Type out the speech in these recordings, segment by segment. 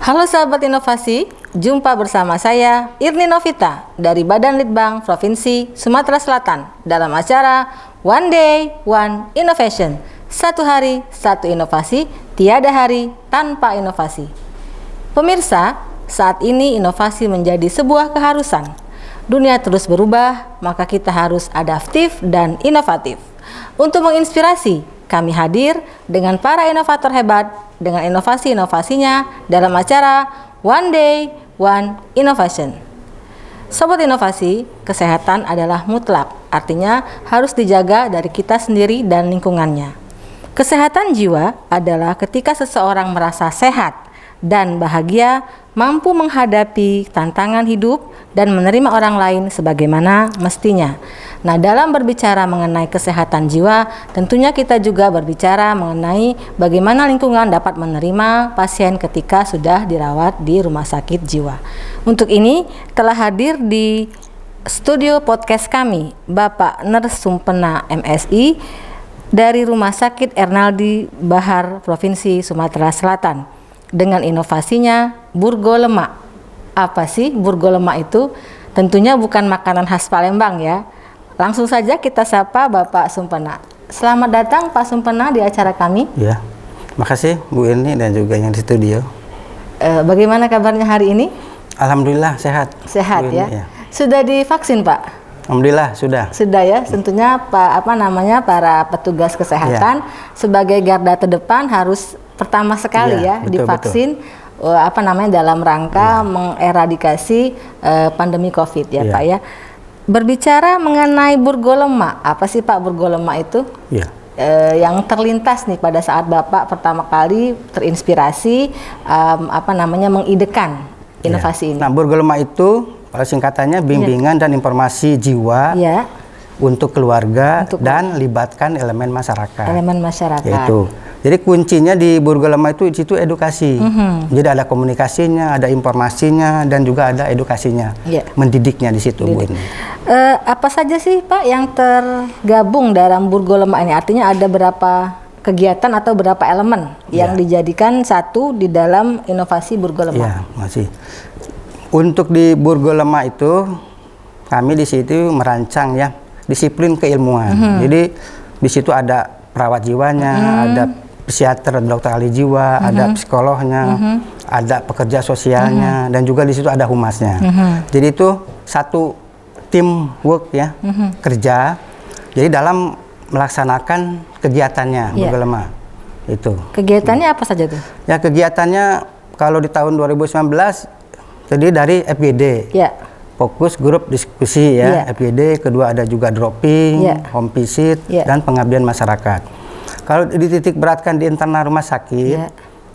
Halo sahabat inovasi, jumpa bersama saya Irni Novita dari Badan Litbang Provinsi Sumatera Selatan dalam acara One Day One Innovation. Satu hari, satu inovasi, tiada hari tanpa inovasi. Pemirsa, saat ini inovasi menjadi sebuah keharusan. Dunia terus berubah, maka kita harus adaptif dan inovatif. Untuk menginspirasi, kami hadir dengan para inovator hebat dengan inovasi-inovasinya dalam acara One Day One Innovation. Sobat inovasi, kesehatan adalah mutlak, artinya harus dijaga dari kita sendiri dan lingkungannya. Kesehatan jiwa adalah ketika seseorang merasa sehat dan bahagia, mampu menghadapi tantangan hidup dan menerima orang lain sebagaimana mestinya. Nah, dalam berbicara mengenai kesehatan jiwa, tentunya kita juga berbicara mengenai bagaimana lingkungan dapat menerima pasien ketika sudah dirawat di rumah sakit jiwa. Untuk ini telah hadir di studio podcast kami Bapak Ners Sumpena MSI dari Rumah Sakit Ernaldi Bahar Provinsi Sumatera Selatan dengan inovasinya burgo lemak. Apa sih burgo lemak itu? Tentunya bukan makanan khas Palembang ya. Langsung saja kita sapa Bapak Sumpena. Selamat datang Pak Sumpena di acara kami. Ya, makasih Bu Irni dan juga yang di studio. Bagaimana kabarnya hari ini? Alhamdulillah sehat. Sehat Bu ya? Irni, ya. Sudah divaksin Pak? Alhamdulillah sudah. Sudah ya, tentunya para petugas kesehatan sebagai garda terdepan harus pertama sekali ya betul, divaksin dalam rangka mengeradikasi pandemi COVID ya Pak ya. Berbicara mengenai burgo lemak, apa sih Pak burgo lemak itu? Yang terlintas nih pada saat Bapak pertama kali terinspirasi mengidekan inovasi ini. Nah, burgo lemak itu pada singkatannya bimbingan dan informasi jiwa untuk keluarga dan libatkan elemen masyarakat. Elemen masyarakat. Yaitu. Jadi kuncinya di burgo lemak itu di situ edukasi. Jadi ada komunikasinya, ada informasinya, dan juga ada edukasinya, mendidiknya di situ Bu Irni. Apa saja sih Pak yang tergabung dalam burgo lemak ini? Artinya ada berapa kegiatan atau berapa elemen yang dijadikan satu di dalam inovasi burgo lemak? Ya, masih. Untuk di burgo lemak itu kami di situ merancang ya disiplin keilmuan. Jadi di situ ada perawat jiwanya, ada psikiater, dokter ahli jiwa, ada psikolognya, ada pekerja sosialnya, dan juga di situ ada humasnya. Jadi itu satu tim work ya, kerja. Jadi dalam melaksanakan kegiatannya burgo lemak itu. Kegiatannya apa saja tuh? Ya, kegiatannya kalau di tahun 2019 terdiri dari FGD. Fokus grup diskusi ya, FGD, kedua ada juga dropping, home visit, dan pengabdian masyarakat. Kalau dititik beratkan di internal rumah sakit,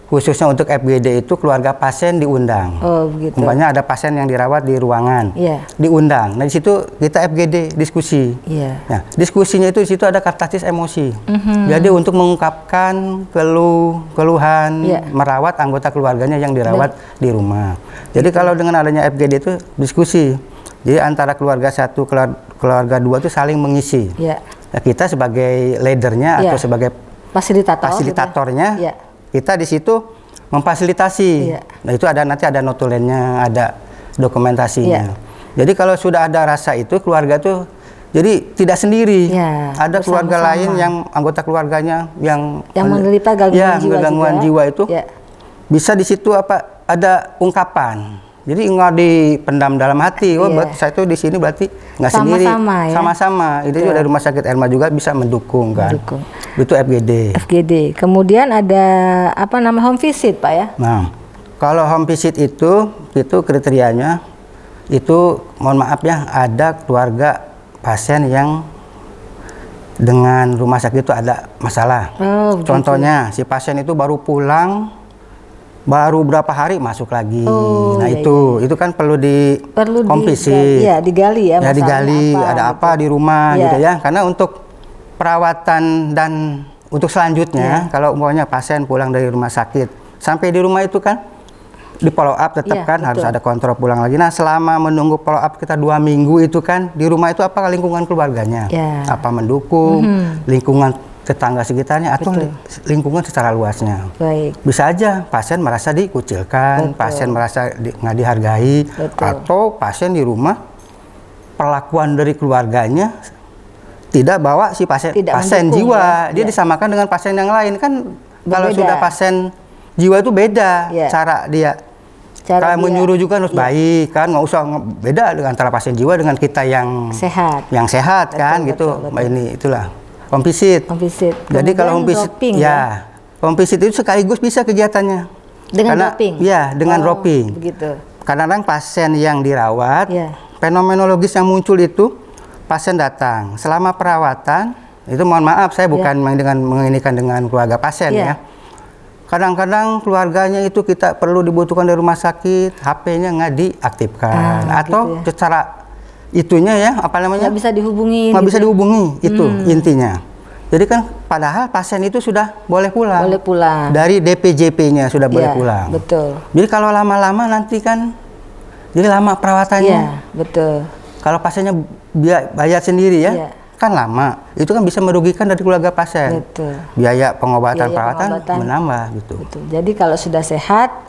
khususnya untuk FGD itu keluarga pasien diundang. Oh, begitu. Umpamanya ada pasien yang dirawat di ruangan, diundang. Nah di situ kita FGD diskusi. Nah diskusinya itu di situ ada katarsis emosi. Jadi untuk mengungkapkan keluhan merawat anggota keluarganya yang dirawat di rumah. Jadi kalau dengan adanya FGD itu diskusi. Jadi antara keluarga satu, keluarga dua itu saling mengisi. Nah, kita sebagai leadernya atau sebagai fasilitatornya, kita di situ memfasilitasi. Nah itu nanti ada notulennya, ada dokumentasinya. Jadi kalau sudah ada rasa itu keluarga tuh jadi tidak sendiri. Ada keluarga lain yang anggota keluarganya yang menderita gangguan jiwa itu bisa di situ ada ungkapan. Jadi nggak dipendam dalam hati. Berarti saya itu di sini berarti nggak sendiri. Sama-sama. Itu juga dari Rumah Sakit Erma juga bisa mendukung kan. Itu FGD. Kemudian ada home visit Pak ya? Nah, kalau home visit itu kriterianya itu mohon maaf ya ada keluarga pasien yang dengan rumah sakit itu ada masalah. Contohnya si pasien itu baru pulang. Baru berapa hari masuk lagi. Itu kan perlu home visit. Digali ya. Digali ada apa di rumah gitu ya. Karena untuk perawatan dan untuk selanjutnya kalau umpamanya pasien pulang dari rumah sakit sampai di rumah itu kan di follow up tetap kan harus ada kontrol pulang lagi. Nah selama menunggu follow up kita 2 minggu itu kan di rumah itu apa lingkungan keluarganya, apa mendukung, lingkungan tetangga sekitarnya atau lingkungan secara luasnya. Baik. Bisa aja pasien merasa dikucilkan, pasien merasa nggak dihargai, atau pasien di rumah perlakuan dari keluarganya tidak bawa si pasien jiwa, dia disamakan dengan pasien yang lain kan. Kalau sudah pasien jiwa itu beda cara dia. Kalau menyuruh juga harus baik kan, nggak usah beda dengan antara pasien jiwa dengan kita yang sehat kan gitu. Ini itulah home visit. Jadi kalau home visit home visit itu sekaligus bisa kegiatannya dengan dropping. Ya, dengan dropping. Begitu. Kadang-kadang pasien yang dirawat, fenomenologis yang muncul itu pasien datang selama perawatan itu, mohon maaf saya bukan menginikan dengan keluarga pasien ya. Kadang-kadang keluarganya itu kita perlu dibutuhkan dari rumah sakit, HP-nya nggak diaktifkan atau secara itunya ya nggak bisa dihubungi. Nggak bisa dihubungi itu intinya. Jadi kan padahal pasien itu sudah boleh pulang. Dari DPJP-nya sudah boleh pulang. Betul. Jadi kalau lama-lama nanti kan jadi lama perawatannya. Betul. Kalau pasiennya bayar sendiri kan lama, itu kan bisa merugikan dari keluarga pasien. Biaya pengobatan perawatan menambah gitu. Jadi kalau sudah sehat,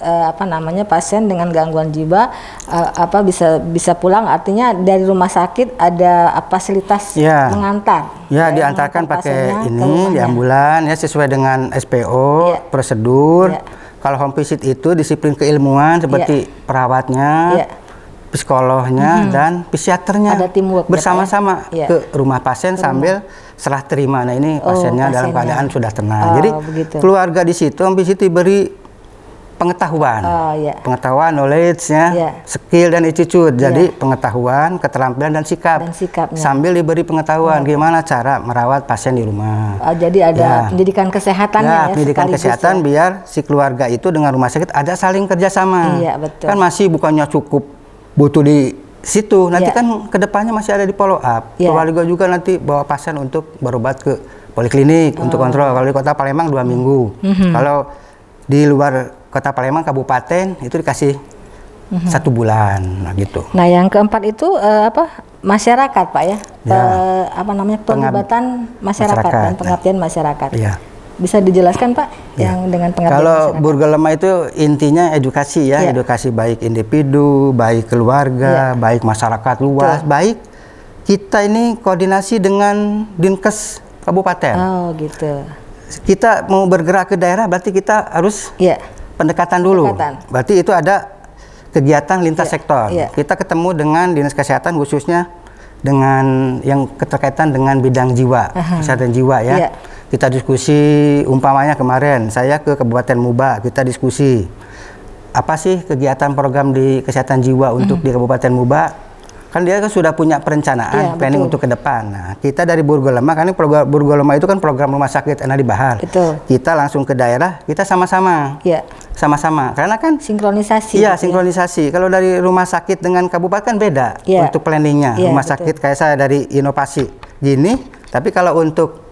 pasien dengan gangguan jiwa bisa pulang, artinya dari rumah sakit ada fasilitas mengantar. Diantarkan pakai ini di ambulan sesuai dengan SPO prosedur. Kalau home visit itu disiplin keilmuan seperti perawatnya, psikolognya dan psikiaternya bersama-sama ke rumah pasien sambil serah terima. Nah ini pasiennya dalam keadaan sudah tenang. Jadi keluarga di situ diberi pengetahuan, pengetahuan, knowledge-nya, skill dan attitude. Jadi pengetahuan, keterampilan dan sikap. Sambil diberi pengetahuan gimana cara merawat pasien di rumah. Jadi ada pendidikan kesehatannya pendidikan kesehatan biar si keluarga itu dengan rumah sakit ada saling kerjasama. Kan masih bukannya cukup butuh di situ, nanti kan kedepannya masih ada di follow up. Keluarga juga nanti bawa pasien untuk berobat ke poliklinik untuk kontrol. Kalau di Kota Palembang 2 minggu, kalau di luar Kota Palembang kabupaten itu dikasih 1 bulan, gitu. Nah yang keempat itu masyarakat Pak penglibatan masyarakat dan pengabdian masyarakat. Bisa dijelaskan Pak yang dengan pengabdian kalau masyarakat? Burgerlema itu intinya edukasi edukasi baik individu, baik keluarga, baik masyarakat luas, baik kita ini koordinasi dengan Dinkes Kabupaten. Gitu. Kita mau bergerak ke daerah berarti kita harus pendekatan dulu. Berarti itu ada kegiatan lintas sektor. Kita ketemu dengan Dinas Kesehatan khususnya dengan yang keterkaitan dengan bidang jiwa, kesehatan jiwa Kita diskusi, umpamanya kemarin saya ke Kabupaten Muba, kita diskusi apa sih kegiatan program di kesehatan jiwa untuk di Kabupaten Muba. Kan dia kan sudah punya perencanaan, planning untuk ke depan. Nah, kita dari Burgerlema, karena program Burgerlema itu kan program rumah sakit Ena di Bahar. Kita langsung ke daerah, kita sama-sama. Sama-sama, karena kan sinkronisasi. Sinkronisasi. Kalau dari rumah sakit dengan kabupaten kan beda untuk planningnya. Rumah sakit kayak saya dari inovasi gini, tapi kalau untuk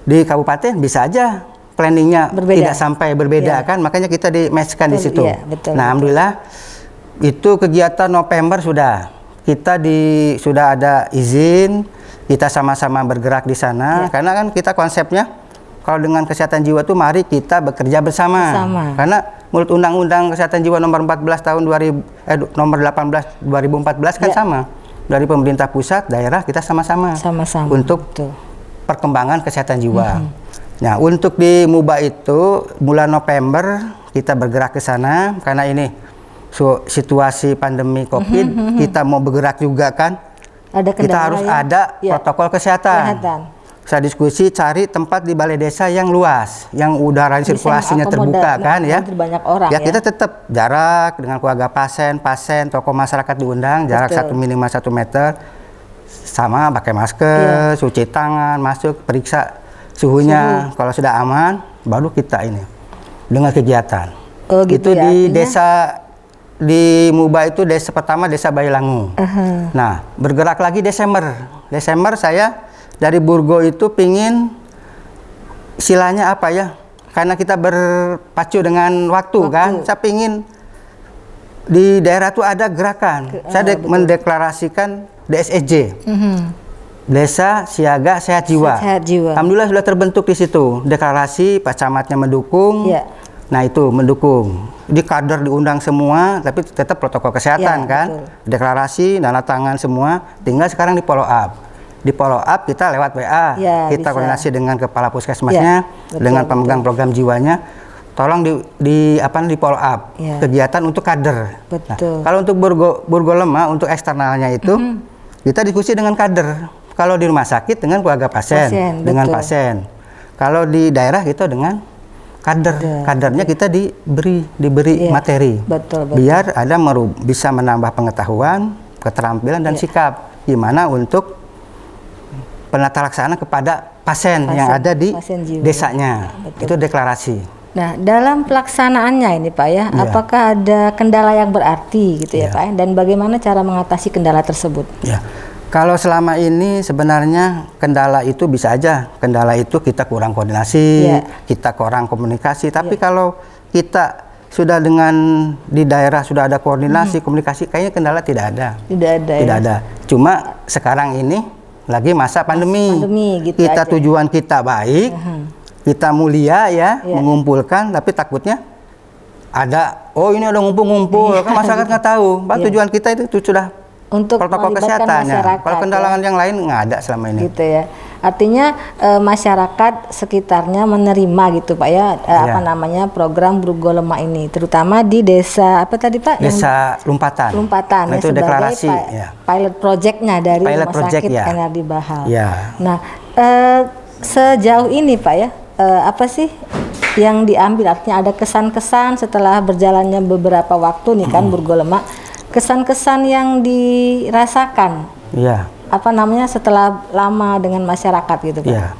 di kabupaten bisa aja planningnya tidak sampai berbeda kan, makanya kita di-matchkan di situ. Nah, alhamdulillah itu kegiatan November sudah sudah ada izin, kita sama-sama bergerak di sana karena kan kita konsepnya kalau dengan kesehatan jiwa itu mari kita bekerja bersama. Karena menurut Undang-Undang Kesehatan Jiwa nomor 14 tahun nomor 18 2014 kan sama. Dari pemerintah pusat, daerah kita sama-sama untuk perkembangan kesehatan jiwa. Nah, untuk di Muba itu bulan November kita bergerak ke sana karena ini situasi pandemi Covid, kita mau bergerak juga kan. Kita harus ada protokol kesehatan. Saya diskusi cari tempat di balai desa yang luas, yang udara sirkulasinya terbuka kan banyak orang kita tetap jarak dengan keluarga pasien, tokoh masyarakat diundang, jarak minimal 1 meter. Sama pakai masker, cuci tangan, masuk periksa suhunya. Kalau sudah aman, baru kita ini dengan kegiatan. Itu di desa di Muba itu desa pertama desa Bayilangu. Nah bergerak lagi Desember saya dari Burgo itu pingin silanya apa ya? Karena kita berpacu dengan waktu. Kan, saya pingin di daerah itu ada gerakan. Saya mendeklarasikan DSEJ. Desa Siaga Sehat Jiwa. Sehat Jiwa. Alhamdulillah sudah terbentuk di situ. Deklarasi, Pak Camatnya mendukung. Ya. Nah itu mendukung. Di kader diundang semua, tapi tetap protokol kesehatan Ya, kan. betul. Deklarasi, tanda tangan semua. Tinggal sekarang di follow up. Di follow up kita lewat WA. Ya, Kita bisa. koordinasi dengan kepala puskesmasnya, Ya, betul, dengan pemegang program jiwanya. Tolong di follow up Ya. kegiatan untuk kader. Betul. Nah, kalau untuk Burgolema untuk eksternalnya itu kita diskusi dengan kader. Kalau di rumah sakit dengan keluarga pasien, dengan betul. pasien. Kalau di daerah kita dengan kader. Kadernya kita diberi Iya, materi. betul. Biar ada bisa menambah pengetahuan, keterampilan dan sikap gimana untuk penata laksana kepada pasien yang ada di pasien jiwa. desanya. Betul. Itu deklarasi. Nah, dalam pelaksanaannya ini Pak ya, apakah ada kendala yang berarti gitu ya Pak ya? Dan bagaimana cara mengatasi kendala tersebut? Ya. Kalau selama ini sebenarnya kendala itu bisa aja. Kendala itu kita kurang koordinasi, kita kurang komunikasi. Tapi kalau kita sudah di daerah sudah ada koordinasi, komunikasi, kayaknya kendala tidak ada. Tidak ada. Cuma sekarang ini lagi masa pandemi. Gitu kita aja. tujuan kita baik, kita mulia ya, mengumpulkan, tapi takutnya ada, ini ada ngumpul-ngumpul, kan masyarakat nggak tahu. Tujuan kita itu sudah untuk protokol kesehatan ya. Kalau kendala yang lain nggak ada selama ini. Gitu ya. Artinya masyarakat sekitarnya menerima gitu Pak ya, apa namanya program Burgolema ini, terutama di desa apa tadi Pak? Desa Lumpatan. Nah, ya, itu deklarasi. Pilot projectnya dari pilot Rumah Sakit ya. NRD Bahal. Ya. Nah, sejauh ini Pak ya, apa sih yang diambil? Artinya ada kesan-kesan setelah berjalannya beberapa waktu nih kan Burgolema. Kesan-kesan yang dirasakan, apa namanya setelah lama dengan masyarakat gitu Pak? Ya.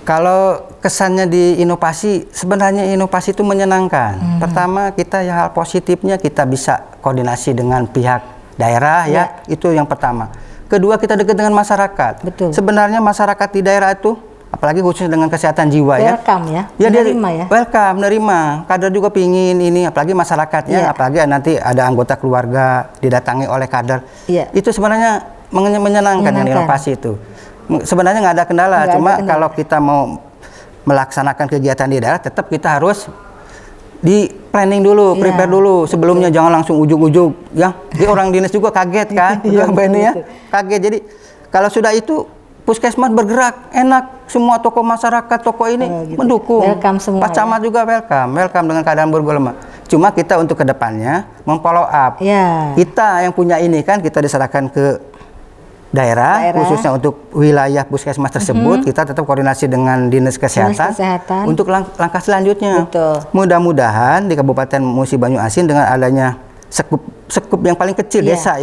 Kalau kesannya di inovasi, sebenarnya inovasi itu menyenangkan. Pertama kita hal positifnya kita bisa koordinasi dengan pihak daerah ya, itu yang pertama. Kedua kita dekat dengan masyarakat. Betul. Sebenarnya masyarakat di daerah itu, apalagi khusus dengan kesehatan jiwa welcome ya, menerima ya. Welcome, menerima. Kader juga pingin ini, apalagi masyarakatnya, apalagi nanti ada anggota keluarga didatangi oleh kader. Itu sebenarnya menyenangkan yang inovasi itu. Sebenarnya nggak ada kendala, cuma kalau kita mau melaksanakan kegiatan di daerah, tetap kita harus di planning dulu, prepare dulu. Sebelumnya jangan langsung ujuk-ujuk, ya. Jadi orang dinas juga kaget kan, kaget. Jadi kalau sudah itu puskesmas bergerak, enak, semua tokoh masyarakat, tokoh ini mendukung. Welcome semua. Pak Camat juga welcome dengan keadaan Burgolema. Cuma kita untuk kedepannya memfollow up. Kita yang punya ini kan kita diserahkan ke daerah, khususnya untuk wilayah puskesmas tersebut, kita tetap koordinasi dengan dinas kesehatan, untuk langkah selanjutnya. Mudah-mudahan di Kabupaten Musi Banyu Asin dengan adanya sekup yang paling kecil desa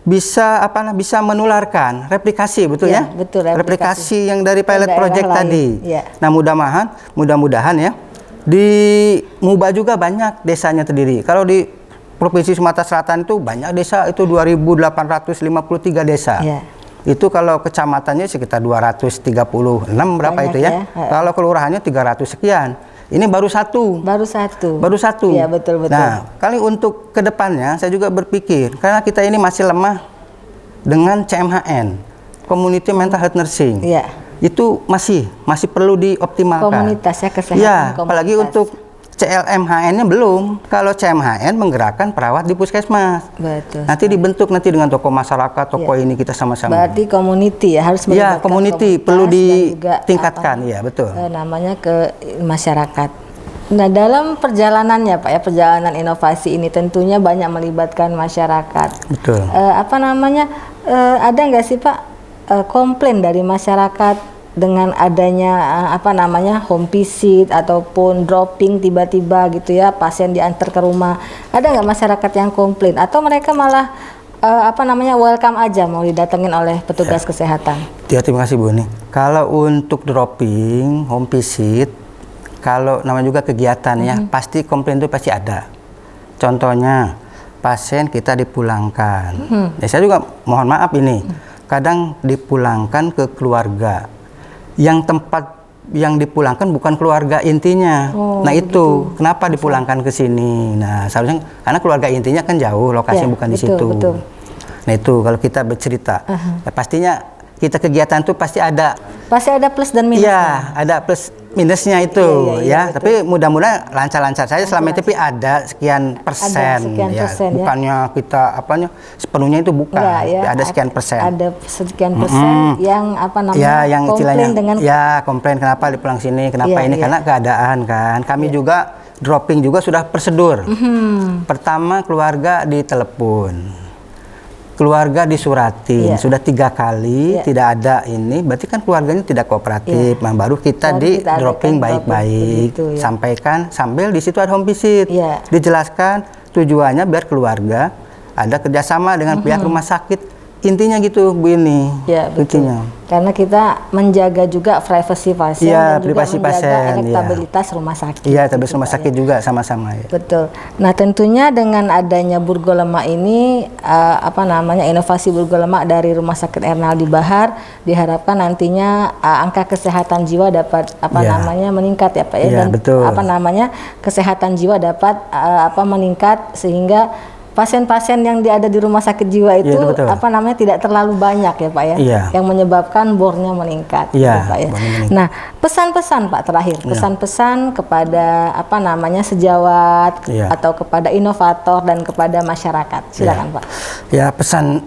bisa menularkan replikasi replikasi yang dari pilot project tadi. Nah mudah-mudahan ya di Muba juga banyak desanya terdiri. Kalau di Provinsi Sumatera Selatan itu banyak desa, itu 2.853 desa. Itu kalau kecamatannya sekitar 236 berapa banyak itu ya. Kalau kelurahannya 300 sekian. Ini baru satu. Iya, betul. Nah, kali untuk kedepannya saya juga berpikir, karena kita ini masih lemah dengan CMHN, Community Mental Health Nursing. Itu masih perlu dioptimalkan. Komunitas ya, kesehatan komunitas. Apalagi untuk CLMHN-nya belum. Kalau CMHN menggerakkan perawat di puskesmas. Betul. Nanti dibentuk dengan tokoh masyarakat, tokoh ini kita sama-sama. Berarti community ya, harus melibatkan community perlu ditingkatkan, betul. Namanya ke masyarakat. Nah, dalam perjalanannya Pak ya, perjalanan inovasi ini tentunya banyak melibatkan masyarakat. Betul. Ada nggak sih Pak komplain dari masyarakat dengan adanya home visit ataupun dropping tiba-tiba gitu ya, pasien diantar ke rumah? Ada nggak masyarakat yang komplain atau mereka malah welcome aja mau didatengin oleh petugas kesehatan? Terima kasih Bu Uni. Kalau untuk dropping, home visit, kalau namanya juga kegiatan ya, pasti komplain itu pasti ada. Contohnya pasien kita dipulangkan. Saya juga mohon maaf ini, kadang dipulangkan ke keluarga. Yang tempat yang dipulangkan bukan keluarga intinya. Itu kenapa dipulangkan ke sini? Nah, seharusnya karena keluarga intinya kan jauh, lokasinya bukan di situ. Nah itu kalau kita bercerita, ya pastinya kita kegiatan tuh pasti ada plus dan minusnya. Iya, ada plus minusnya itu ya. Betul. Tapi mudah-mudahan lancar-lancar saja selama itu, tapi ada sekian persen. Ada sekian persen, ya. Bukannya kita sepenuhnya itu bukan. Enggak, ya. Ada sekian persen. Ada sekian persen yang yang komplain dengan komplain kenapa dipulang sini, kenapa ya, ini karena keadaan kan. Kami juga dropping juga sudah prosedur. Pertama keluarga ditelepon. Keluarga disuratin, sudah 3 kali tidak ada ini, berarti kan keluarganya tidak kooperatif. Nah, baru kita dropping baik-baik, sampaikan sambil di situ ada home visit, dijelaskan tujuannya biar keluarga ada kerjasama dengan pihak rumah sakit. Intinya gitu Bu ini. Ya, betul. Intinya. Karena kita menjaga juga privasi pasien dan juga menjaga elektabilitas rumah sakit. Iya, tapi rumah sakit juga sama-sama ya. Betul. Nah, tentunya dengan adanya Burgo Lemak ini inovasi Burgo Lemak dari Rumah Sakit Ernaldi Bahar diharapkan nantinya angka kesehatan jiwa dapat meningkat ya Pak ya, dan betul. Kesehatan jiwa dapat meningkat sehingga pasien-pasien yang ada di rumah sakit jiwa itu tidak terlalu banyak ya Pak ya, yang menyebabkan bornya meningkat gitu, Pak ya. Nah, pesan-pesan Pak terakhir, pesan-pesan kepada sejawat atau kepada inovator dan kepada masyarakat, silakan Pak. Ya, pesan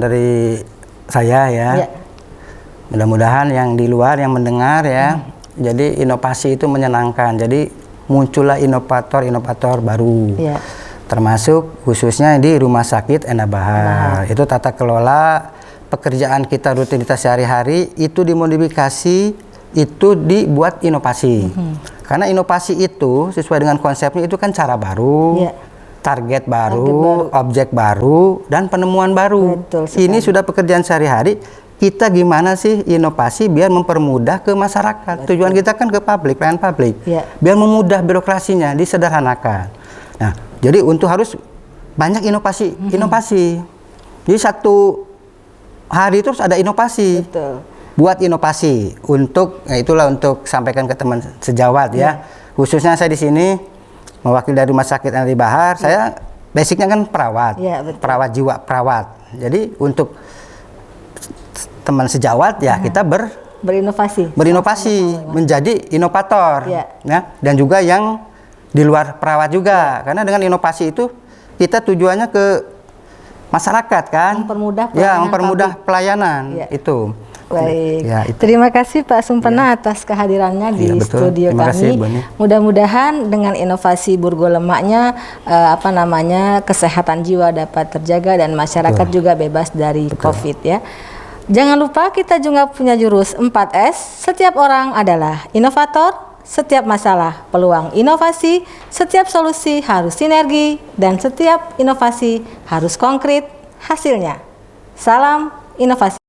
dari saya ya. Mudah-mudahan yang di luar yang mendengar ya. Jadi inovasi itu menyenangkan. Jadi muncullah inovator baru. Termasuk khususnya di Rumah Sakit Ernaldi Bahar. Itu tata kelola pekerjaan kita rutinitas sehari-hari itu dimodifikasi, itu dibuat inovasi. Karena inovasi itu sesuai dengan konsepnya itu kan cara baru, target baru, objek baru, dan penemuan baru. Ini sudah pekerjaan sehari-hari. Kita gimana sih inovasi biar mempermudah ke masyarakat. Tujuan kita kan ke publik, pelayanan publik. Biar memudah birokrasinya, disederhanakan. Nah, jadi untuk harus banyak inovasi. Jadi satu hari terus ada inovasi. Buat inovasi untuk untuk sampaikan ke teman sejawat ya. Khususnya saya di sini mewakili dari Rumah Sakit Ernaldi Bahar. Saya basicnya kan perawat. Perawat jiwa, perawat. Jadi untuk teman sejawat ya kita berinovasi menjadi inovator ya, dan juga yang di luar perawat juga, karena dengan inovasi itu kita tujuannya ke masyarakat kan, mempermudah pelayanan itu. Baik, terima kasih Pak Sumpena atas kehadirannya di studio kami. Mudah-mudahan dengan inovasi Burgo Lemaknya kesehatan jiwa dapat terjaga dan masyarakat juga bebas dari COVID ya. Jangan lupa kita juga punya jurus 4S, setiap orang adalah inovator. Setiap masalah peluang inovasi, setiap solusi harus sinergi, dan setiap inovasi harus konkret hasilnya. Salam inovasi.